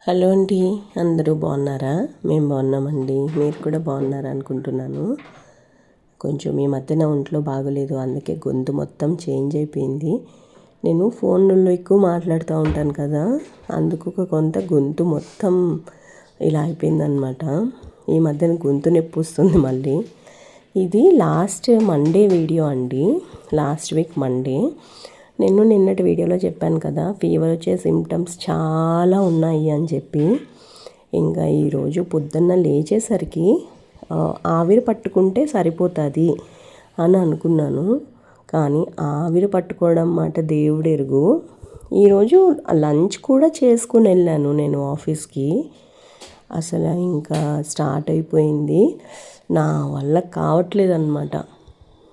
Hello అండి, అందరూ బాగున్నారా? మేము బాగున్నామండి. మీరు కూడా బాగున్నారా అనుకుంటున్నాను. కొంచెం ఈ మధ్యన ఒంట్లో బాగోలేదు, అందుకే గొంతు మొత్తం చేంజ్ అయిపోయింది. నేను ఫోన్లో ఎక్కువ మాట్లాడుతూ ఉంటాను కదా, అందుకు కొంత గొంతు మొత్తం ఇలా అయిపోయిందనమాట. ఈ మధ్యన గొంతు నొప్పి వస్తుంది మళ్ళీ. ఇది లాస్ట్ మండే వీడియో అండి, లాస్ట్ వీక్ మండే. నేను నిన్నటి వీడియోలో చెప్పాను కదా, ఫీవర్ వచ్చే సిమ్టమ్స్ చాలా ఉన్నాయి అని చెప్పి. ఇంకా ఈరోజు పొద్దున్న లేచేసరికి ఆవిరి పట్టుకుంటే సరిపోతుంది అని అనుకున్నాను. కానీ ఆవిరి పట్టుకోవడం మాట దేవుడెరుగు. ఈరోజు లంచ్ కూడా చేసుకుని వెళ్ళాను నేను ఆఫీస్కి. అసలు ఇంకా స్టార్ట్ అయిపోయింది, నా వల్ల కావట్లేదు అనమాట.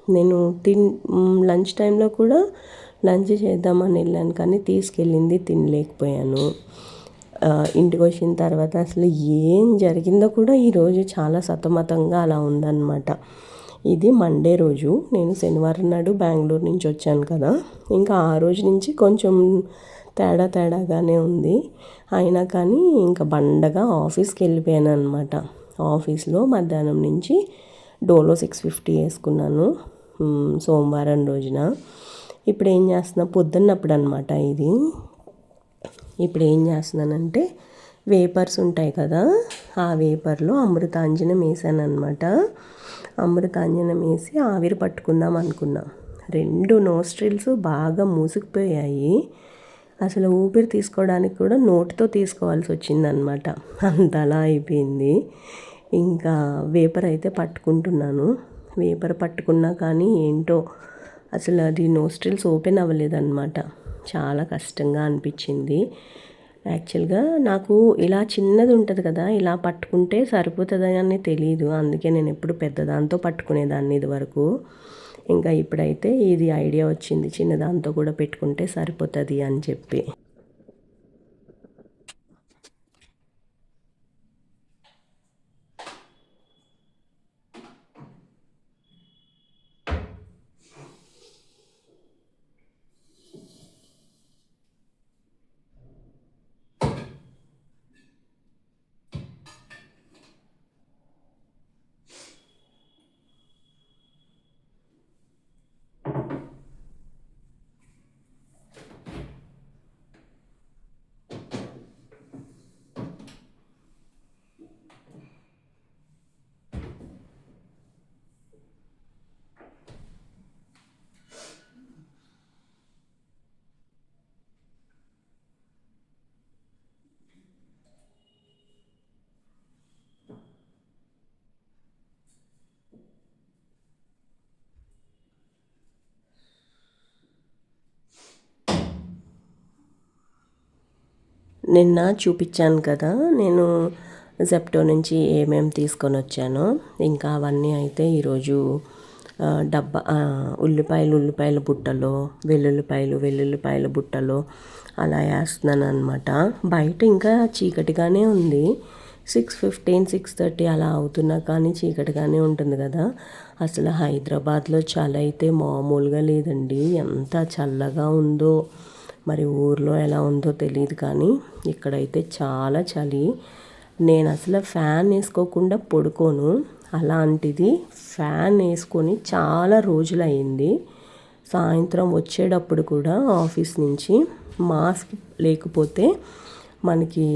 నేను లంచ్ టైంలో కూడా లంచ్ చేద్దామని వెళ్ళాను, కానీ తీసుకెళ్ళింది తినలేకపోయాను. ఇంటికి వచ్చిన తర్వాత అసలు ఏం జరిగిందో కూడా ఈరోజు చాలా సతమతంగా అలా ఉందన్నమాట. ఇది మండే రోజు. నేను శనివారం నాడు బెంగళూరు నుంచి వచ్చాను కదా, ఇంకా ఆ రోజు నుంచి కొంచెం తేడాగానే ఉంది. అయినా కానీ ఇంకా బండగా ఆఫీస్కి వెళ్ళిపోయాను అనమాట. ఆఫీస్లో మధ్యాహ్నం నుంచి డోలో 650 వేసుకున్నాను సోమవారం రోజున. ఇప్పుడు ఏం చేస్తున్నా, పొద్దున్నప్పుడు అనమాట ఇది. ఇప్పుడు ఏం చేస్తున్నానంటే, వేపర్స్ ఉంటాయి కదా, ఆ వేపర్లో అమృతాంజనం వేసాను అనమాట. అమృతాంజనం వేసి ఆవిరి పట్టుకుందాం అనుకున్నా. 2 నోస్ట్రిల్స్ బాగా మూసుకుపోయాయి. అసలు ఊపిరి తీసుకోవడానికి కూడా నోటితో తీసుకోవాల్సి వచ్చిందనమాట, అంతలా అయిపోయింది. ఇంకా వేపర్ అయితే పట్టుకుంటున్నాను. వేపర్ పట్టుకున్నా కానీ ఏంటో అసలు అది నోస్ట్రిల్స్ ఓపెన్ అవ్వలేదన్నమాట. చాలా కష్టంగా అనిపించింది. యాక్చువల్గా నాకు ఇలా చిన్నది ఉంటుంది కదా, ఇలా పట్టుకుంటే సరిపోతుందని తెలియదు, అందుకే నేను ఎప్పుడు పెద్దదాంతో పట్టుకునేదాన్ని ఇది వరకు. ఇంకా ఇప్పుడైతే ఇది ఐడియా వచ్చింది, చిన్నదాంతో కూడా పెట్టుకుంటే సరిపోతుంది అని చెప్పి. నిన్న చూపించాను కదా నేను జెప్టో నుంచి ఏమేమి తీసుకొని వచ్చానో, ఇంకా అవన్నీ అయితే ఈరోజు డబ్బా ఉల్లిపాయల బుట్టలో, వెల్లుల్లిపాయల బుట్టలో అలా వేస్తున్నాను అనమాట. బయట ఇంకా చీకటిగానే ఉంది, 6:15 6:30 అలా అవుతున్నా కానీ చీకటిగానే ఉంటుంది కదా. అసలు హైదరాబాద్లో చలి అయితే మామూలుగా లేదండి, ఎంత చల్లగా ఉందో. మరి ఊర్లో ఎలా ఉందో తెలియదు, కానీ ఇక్కడైతే చాలా చలి. నేను అసలు ఫ్యాన్ వేసుకోకుండా పడుకోను, అలాంటిది ఫ్యాన్ వేసుకొని చాలా రోజులు అయింది. సాయంత్రం వచ్చేటప్పుడు కూడా ఆఫీస్ నుంచి మాస్క్ లేకపోతే మనకి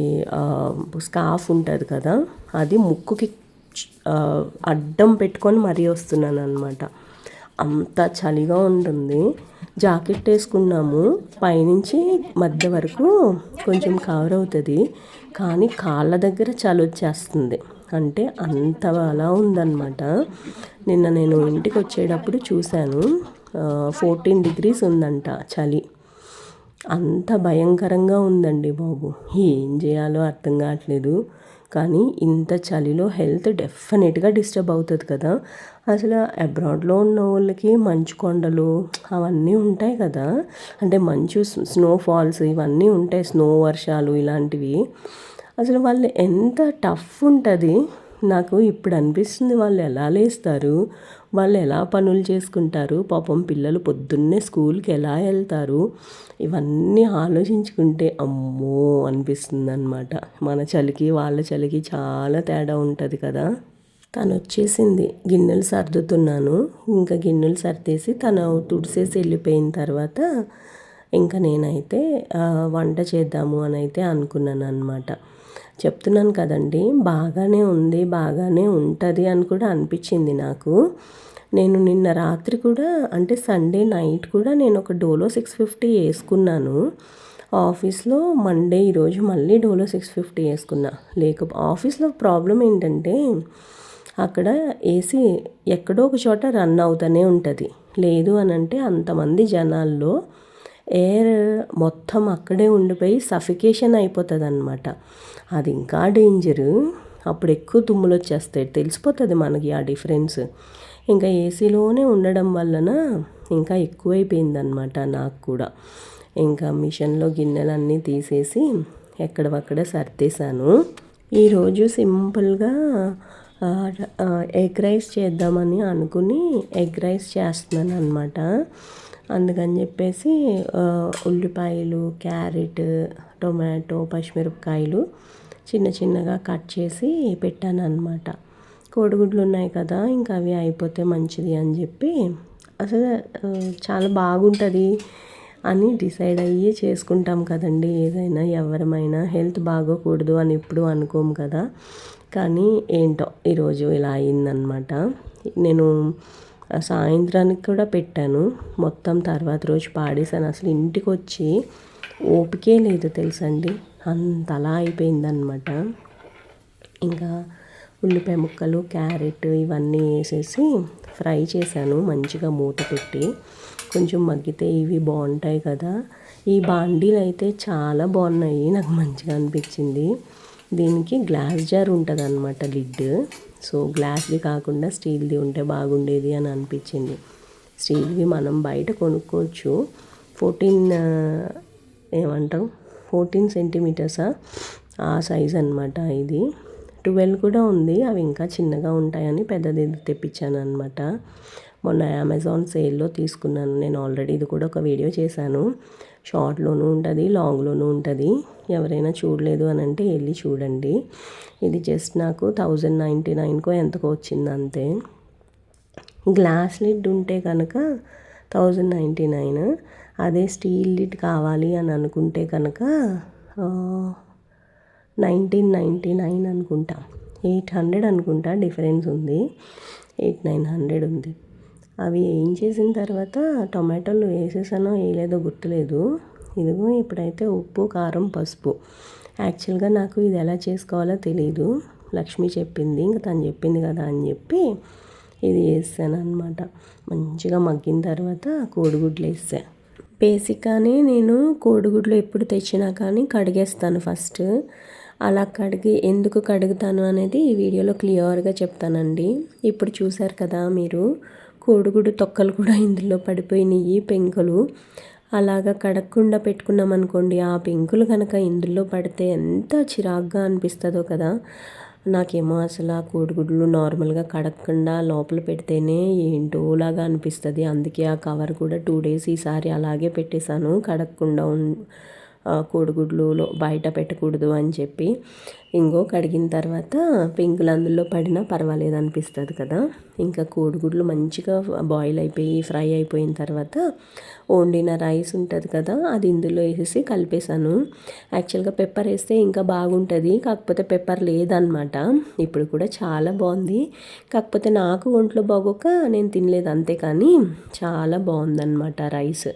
స్కార్ఫ్ ఉంటుంది కదా, అది ముక్కుకి అడ్డం పెట్టుకొని మరీ వస్తున్నాను అనమాట. అంత చలిగా ఉంటుంది. జాకెట్ వేసుకున్నాము, పైనుంచి మధ్య వరకు కొంచెం కవర్ అవుతుంది, కానీ కాళ్ళ దగ్గర చలి వచ్చేస్తుంది. అంటే అంత అలా ఉందన్నమాట. నిన్న నేను ఇంటికి వచ్చేటప్పుడు చూశాను, 14 degrees ఉందంట చలి. అంత భయంకరంగా ఉందండి బాబు. ఏం చేయాలో అర్థం కావట్లేదు. కానీ ఇంత చలిలో హెల్త్ డెఫినెట్గా డిస్టర్బ్ అవుతుంది కదా. అసలు అబ్రాడ్లో ఉన్న వాళ్ళకి మంచు కొండలు అవన్నీ ఉంటాయి కదా, అంటే మంచు స్నోఫాల్స్ ఇవన్నీ ఉంటాయి, స్నో వర్షాలు ఇలాంటివి. అసలు వాళ్ళు ఎంత టఫ్ ఉంటుంది. నాకు ఇప్పుడు అనిపిస్తుంది వాళ్ళు ఎలా లేస్తారు, వాళ్ళు ఎలా పనులు చేసుకుంటారు, పాపం పిల్లలు పొద్దున్నే స్కూల్కి ఎలా వెళ్తారు, ఇవన్నీ ఆలోచించుకుంటే అమ్మో అనిపిస్తుంది అనమాట. మన చలికి వాళ్ళ చలికి చాలా తేడా ఉంటుంది కదా. తను వచ్చేసింది, గిన్నెలు సర్దుతున్నాను. ఇంకా గిన్నెలు సర్దేసి తను తుడిసేసి వెళ్ళిపోయిన తర్వాత ఇంకా నేనైతే వంట చేద్దాము అని అయితే అనుకున్నాను అనమాట. చెప్తున్నాను కదండి, బాగానే ఉంది, బాగానే ఉంటుంది అని కూడా అనిపించింది నాకు. నేను నిన్న రాత్రి కూడా అంటే సండే నైట్ కూడా నేను ఒక డోలో 650 వేసుకున్నాను ఆఫీస్లో. మండే ఈరోజు మళ్ళీ డోలో 650 వేసుకున్నా. ఆఫీస్లో ప్రాబ్లం ఏంటంటే అక్కడ ఏసీ ఎక్కడో ఒక చోట రన్ అవుతూనే ఉంటుంది. లేదు అని అంటే అంతమంది జనాల్లో ఎయిర్ మొత్తం అక్కడే ఉండిపోయి సఫికేషన్ అయిపోతుంది అనమాట. అది ఇంకా డేంజరు. అప్పుడు ఎక్కువ తుమ్ములు వచ్చేస్తాయి, తెలిసిపోతుంది మనకి ఆ డిఫరెన్స్. ఇంకా ఏసీలోనే ఉండడం వలన ఇంకా ఎక్కువైపోయిందనమాట నాకు కూడా. ఇంకా మిషన్లో గిన్నెలన్నీ తీసేసి ఎక్కడవక్కడ సర్దేశాను. ఈరోజు సింపుల్గా ఎగ్ రైస్ చేద్దామని అనుకుని ఎగ్ రైస్ చేస్తున్నాను అనమాట. అందుకని చెప్పేసి ఉల్లిపాయలు, క్యారెట్, టొమాటో, పచ్చిమిరపకాయలు చిన్న చిన్నగా కట్ చేసి పెట్టాను అనమాట. కోడిగుడ్లు ఉన్నాయి కదా, ఇంకా అవి అయిపోతే మంచిది అని చెప్పి అసలు చాలా బాగుంటుంది అని డిసైడ్ అయ్యి చేసుకుంటాం కదండి. ఏదైనా ఎవరమైనా హెల్త్ బాగోకూడదు అని ఎప్పుడు అనుకోము కదా. కానీ ఏంటో ఈరోజు ఇలా అయిందనమాట. నేను సాయంత్రానికి కూడా పెట్టాను, మొత్తం తర్వాత రోజు పాడేశాను. అసలు ఇంటికి వచ్చి ఓపికే లేదు తెలుసండి, అంతలా అయిపోయిందనమాట. ఇంకా ఉల్లిపాయ ముక్కలు, క్యారెట్ ఇవన్నీ వేసేసి ఫ్రై చేశాను మంచిగా మూత పెట్టి. కొంచెం మగ్గితే ఇవి బాగుంటాయి కదా. ఈ బాండీలు అయితే చాలా బాగున్నాయి, నాకు మంచిగా అనిపించింది. దీనికి గ్లాస్ జార్ ఉంటుంది అనమాట, లిడ్. సో గ్లాస్ది కాకుండా స్టీల్ది ఉంటే బాగుండేది అని అనిపించింది. స్టీల్వి మనం బయట కొనుక్కోవచ్చు. 14 సెంటీమీటర్సా ఆ సైజ్ అనమాట. ఇది 12 కూడా ఉంది, అవి ఇంకా చిన్నగా ఉంటాయని పెద్దది తెప్పించాను అనమాట. మొన్న అమెజాన్ సేల్లో తీసుకున్నాను నేను. ఆల్రెడీ ఇది కూడా ఒక వీడియో చేశాను. షార్ట్లోనూ ఉంటుంది, లాంగ్లోనూ ఉంటుంది. ఎవరైనా చూడలేదు అని అంటే వెళ్ళి చూడండి. ఇది జస్ట్ నాకు 1099కో ఎంతకో వచ్చింది అంతే. గ్లాస్ లిడ్ ఉంటే కనుక 1099. అదే స్టీల్ లిడ్ కావాలి అని అనుకుంటే కనుక 1999 అనుకుంటా, 800 అనుకుంటా డిఫరెన్స్ ఉంది. 800-900 ఉంది. అవి ఏం చేసిన తర్వాత టొమాటోలు వేసేసానో వేయలేదో గుర్తులేదు. ఇదిగో ఇప్పుడైతే ఉప్పు, కారం, పసుపు. యాక్చువల్గా నాకు ఇది ఎలా చేసుకోవాలో తెలీదు, లక్ష్మి చెప్పింది. ఇంకా తను చెప్పింది కదా అని చెప్పి ఇది వేసాను అనమాట. మంచిగా మగ్గిన తర్వాత కోడిగుడ్లు వేసాను. బేసిక్గానే నేను కోడిగుడ్లు ఎప్పుడు తెచ్చినా కానీ కడిగేస్తాను ఫస్ట్. అలా ఎందుకు కడుగుతాను అనేది ఈ వీడియోలో క్లియర్గా చెప్తానండి. ఇప్పుడు చూసారు కదా మీరు, కోడిగుడ్డు తొక్కలు కూడా ఇందులో పడిపోయినాయి, పెంకులు. అలాగా కడగకుండా పెట్టుకున్నాం అనుకోండి, ఆ పెంకులు కనుక ఇందులో పడితే ఎంత చిరాగ్గా అనిపిస్తుందో కదా. నాకేమో అసలు ఆ కోడిగుడ్లు నార్మల్గా కడగకుండా లోపల పెడితేనే ఏంటోలాగా అనిపిస్తుంది. అందుకే ఆ కవర్ కూడా 2 days ఈసారి అలాగే పెట్టేశాను, కడగకుండా కోడిగుడ్లు బయట పెట్టకూడదు అని చెప్పి. ఇంకో కడిగిన తర్వాత పెంకులు అందులో పడినా పర్వాలేదు అనిపిస్తుంది కదా. ఇంకా కోడిగుడ్లు మంచిగా బాయిల్ అయిపోయి ఫ్రై అయిపోయిన తర్వాత వండిన రైస్ ఉంటుంది కదా, అది ఇందులో వేసేసి కలిపేశాను. యాక్చువల్గా పెప్పర్ వేస్తే ఇంకా బాగుంటుంది, కాకపోతే పెప్పర్ లేదనమాట. ఇప్పుడు కూడా చాలా బాగుంది, కాకపోతే నాకు ఒంట్లో బాగోక నేను తినలేదు అంతే. కానీ చాలా బాగుందన్నమాట రైస్.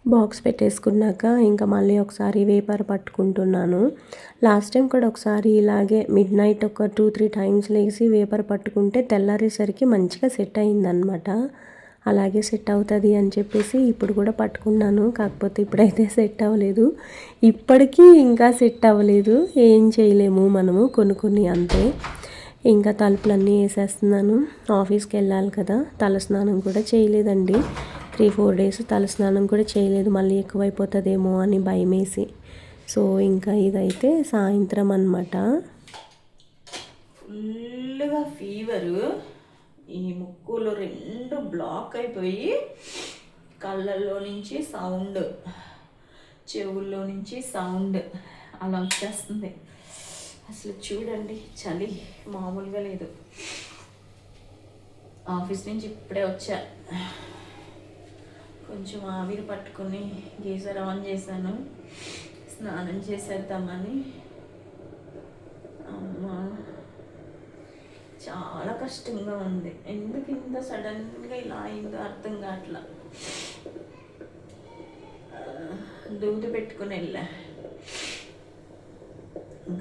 బాక్స్ పెట్టేసుకున్నాక ఇంకా మళ్ళీ ఒకసారి వేపర్ పట్టుకుంటున్నాను. లాస్ట్ టైం కూడా ఒకసారి ఇలాగే మిడ్ నైట్ ఒక 2-3 టైమ్స్ లేసి వేపర్ పట్టుకుంటే తెల్లారేసరికి మంచిగా సెట్ అయిందనమాట. అలాగే సెట్ అవుతుంది అని చెప్పేసి ఇప్పుడు కూడా పట్టుకున్నాను. కాకపోతే ఇప్పుడైతే సెట్ అవ్వలేదు. ఇప్పటికీ ఇంకా సెట్ అవ్వలేదు. ఏం చేయలేము మనము, కొన్ని అంతే. ఇంకా తలుపులన్నీ వేసేస్తున్నాను. ఆఫీస్కి వెళ్ళాలి కదా. తలస్నానం కూడా చేయలేదండి. 3-4 డేస్ తలస్నానం కూడా చేయలేదు, మళ్ళీ ఎక్కువైపోతుందేమో అని భయమేసి. సో ఇంకా ఇదైతే సాయంత్రం అన్నమాట. ఫుల్గా ఫీవరు, ఈ ముక్కులు 2 బ్లాక్ అయిపోయి కళ్ళల్లో నుంచి సౌండ్, చెవుల్లో నుంచి సౌండ్ అలా వచ్చేస్తుంది. అసలు చూడండి, చలి మామూలుగా లేదు. ఆఫీస్ నుంచి ఇప్పుడే వచ్చా. కొంచెం ఆవిరి పట్టుకొని గీజర్ ఆన్ చేశాను, స్నానం చేసేద్దామని. అమ్మా చాలా కష్టంగా ఉంది. ఎందుకు ఇంత సడన్గా ఇలా అయిందో అర్థం కావట్లా. దూది పెట్టుకుని వెళ్ళా,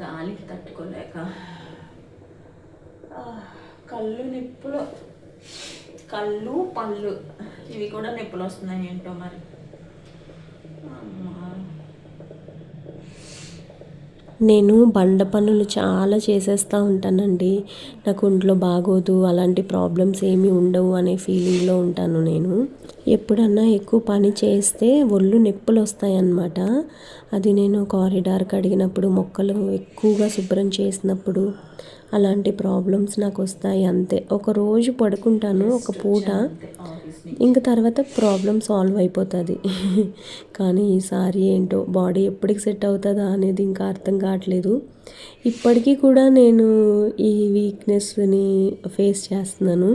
గాలికి తట్టుకోలేక. కళ్ళు నొప్పులు, కళ్ళు పళ్ళు ఇవి కూడా నొప్పులు వస్తున్నాయి ఏంటో మరి. నేను బండ పనులు చాలా చేసేస్తూ ఉంటానండి. నాకు ఒంట్లో బాగోదు, అలాంటి ప్రాబ్లమ్స్ ఏమీ ఉండవు అనే ఫీలింగ్లో ఉంటాను నేను. ఎప్పుడన్నా ఎక్కువ పని చేస్తే ఒళ్ళు నొప్పులు వస్తాయన్నమాట. అది నేను కారిడార్ కడిగినప్పుడు, మొక్కలు ఎక్కువగా శుభ్రం చేసినప్పుడు అలాంటి ప్రాబ్లమ్స్ నాకు వస్తాయి అంతే. ఒకరోజు పడుకుంటాను ఒక పూట, ఇంక తర్వాత ప్రాబ్లం సాల్వ్ అయిపోతుంది. కానీ ఈసారి ఏంటో బాడీ ఎప్పటికి సెట్ అవుతుందా అనేది ఇంకా అర్థం కావట్లేదు. ఇప్పటికీ కూడా నేను ఈ వీక్నెస్ని ఫేస్ చేస్తున్నాను.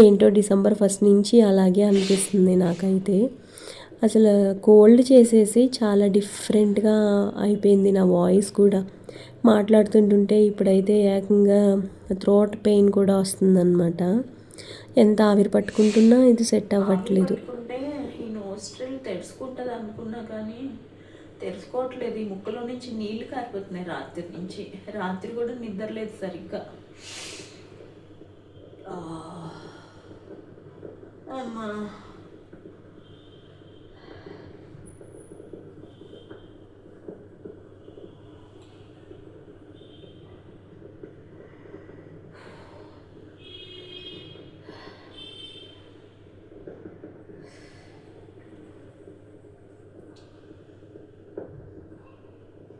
ఏంటో డిసెంబర్ 1 నుంచి అలాగే అనిపిస్తుంది నాకైతే. అసలు కోల్డ్ చేసేసి చాలా డిఫరెంట్గా అయిపోయింది నా వాయిస్ కూడా. మాట్లాడుతుంటుంటే ఇప్పుడైతే ఏకంగా థ్రోట్ పెయిన్ కూడా వస్తుందన్నమాట. ఎంత ఆవిరి పట్టుకుంటున్నా ఇది సెట్ అవ్వట్లేదు. ఈ నోస్ట్రిల్ తెరుచుకుంటుంది అనుకున్నా కానీ తెరుచుకోవట్లేదు. ఈ ముక్కలో నుంచి నీళ్లు కారిపోతున్నాయి రాత్రి నుంచి. రాత్రి కూడా నిద్రలేదు సరిగ్గా. అమ్మా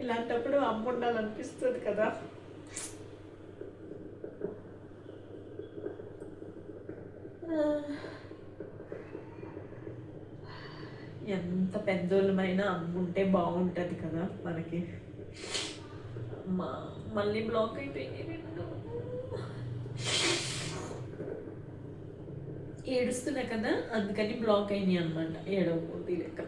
ఇలాంటప్పుడు అమ్మ ఉండాలనిపిస్తుంది కదా. ఎంత పెద్దోళ్ళమైనా అమ్ముంటే బాగుంటుంది కదా మనకి. మళ్ళీ బ్లాక్ అయిపోయింది. ఏడుస్తున్నా కదా, అందుకని బ్లాక్ అయినాయి అనమాట. ఏడవపోతే లెక్క.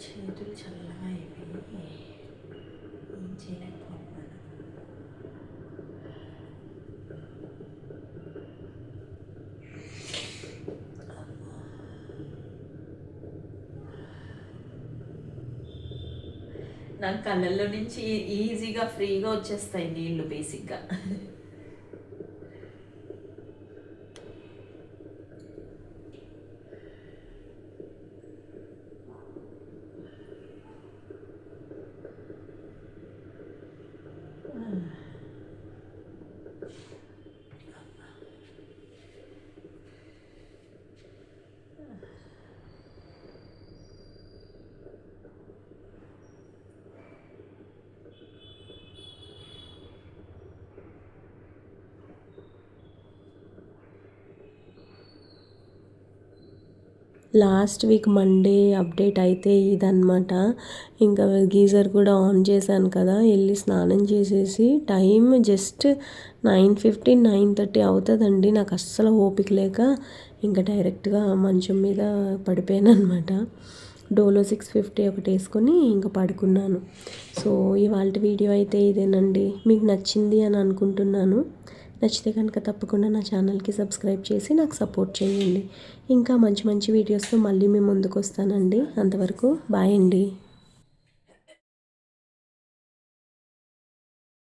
చేతులు చల్లగా అయిపోయి ఏం చేయలేకపోతున్నాను. నాకు కళ్ళల్లో నుంచి ఈజీగా ఫ్రీగా వచ్చేస్తాయి నీళ్ళు బేసిక్గా. లాస్ట్ వీక్ మండే అప్డేట్ అయితే ఇదన్నమాట. ఇంకా గీజర్ కూడా ఆన్ చేశాను కదా, వెళ్ళి స్నానం చేసేసి టైం జస్ట్ 9:15 9:30 అవుతుందండి. నాకు అస్సలు ఓపిక లేక ఇంకా డైరెక్ట్గా మంచం మీద పడిపోయాను అనమాట. డోలో 650 ఒకటి వేసుకొని ఇంకా పడుకున్నాను. సో ఇవాళ వీడియో అయితే ఇదేనండి. మీకు నచ్చింది అని అనుకుంటున్నాను. నచ్చితే కనుక తప్పకుండా నా ఛానల్కి సబ్స్క్రైబ్ చేసి నాకు సపోర్ట్ చేయండి. ఇంకా మంచి మంచి వీడియోస్తో మళ్ళీ మీ ముందుకు వస్తానండి. అంతవరకు బాయ్ అండి.